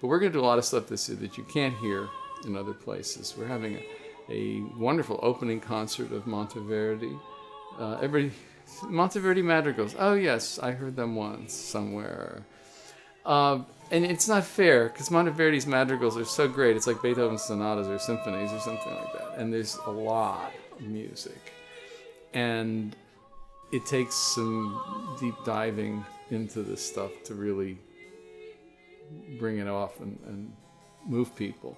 we're going to do a lot of stuff this year that you can't hear in other places. We're having a wonderful opening concert of Monteverdi. Monteverdi madrigals. Oh yes, I heard them once somewhere. And it's not fair because Monteverdi's madrigals are so great. It's like Beethoven's sonatas or symphonies or something like that. And there's a lot of music. And it takes some deep diving into this stuff to really bring it off and move people.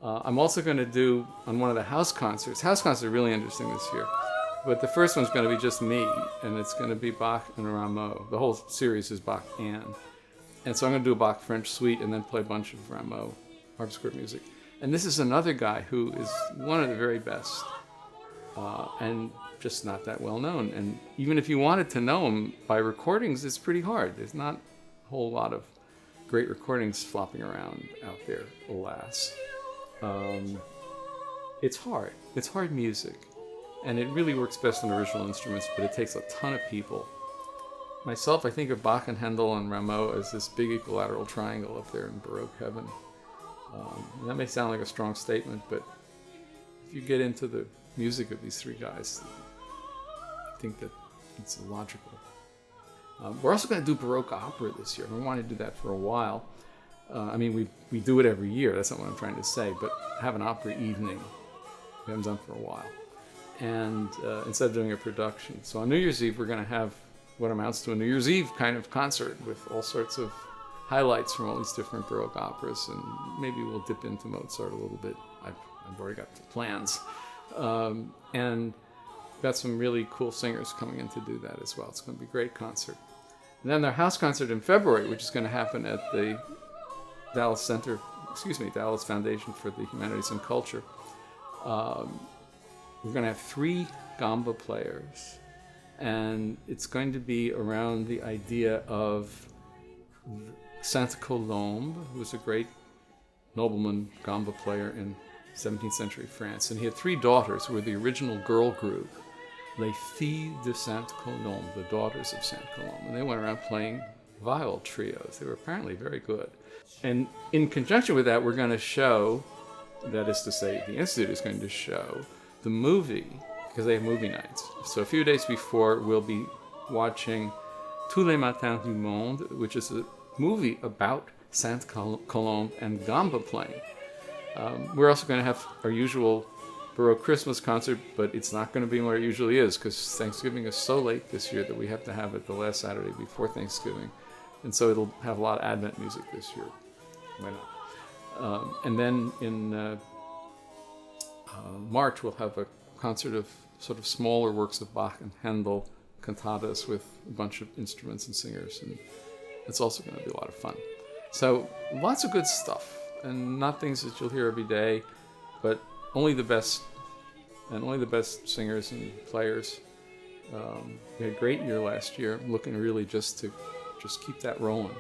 I'm also going to do on one of the house concerts. House concerts are really interesting this year. But the first one's going to be just me, and it's going to be Bach and Rameau. The whole series is Bach and so I'm going to do a Bach French suite and then play a bunch of Rameau harpsichord music. And this is another guy who is one of the very best and just not that well known. And even if you wanted to know him by recordings, it's pretty hard. There's not a whole lot of great recordings flopping around out there, alas. It's hard. It's hard music. And it really works best on original instruments, but it takes a ton of people. Myself, I think of Bach and Handel and Rameau as this big equilateral triangle up there in Baroque heaven. And that may sound like a strong statement, but if you get into the music of these three guys, I think that it's logical. We're also going to do Baroque opera this year. We wanted to do that for a while. We do it every year. That's not what I'm trying to say, but have an opera evening we haven't done for a while. And instead of doing a production. So on New Year's Eve, we're going to have what amounts to a New Year's Eve kind of concert with all sorts of highlights from all these different Baroque operas, and maybe we'll dip into Mozart a little bit. I've already got the plans. And got some really cool singers coming in to do that as well. It's going to be a great concert. And then their house concert in February, which is going to happen at the Dallas Foundation for the Humanities and Culture. We're going to have 3 gamba players, and it's going to be around the idea of Saint Colombe, who was a great nobleman gamba player in 17th century France. And he had 3 daughters who were the original girl group, Les Filles de Saint Colombe, the daughters of Saint Colombe. And they went around playing viol trios. They were apparently very good. And in conjunction with that, we're going to show, that is to say, the Institute is going to show the movie, because they have movie nights. So a few days before, we'll be watching Tous les Matins du Monde, which is a movie about Saint Colombe and gamba playing. We're also going to have our usual Baroque Christmas concert, but it's not going to be what it usually is, because Thanksgiving is so late this year that we have to have it the last Saturday before Thanksgiving. And so it'll have a lot of Advent music this year. Why not? And then in March, we'll have a concert of sort of smaller works of Bach and Handel, cantatas with a bunch of instruments and singers, and it's also going to be a lot of fun. So lots of good stuff, and not things that you'll hear every day, but only the best, and only the best singers and players. We had a great year last year, looking really just to keep that rolling.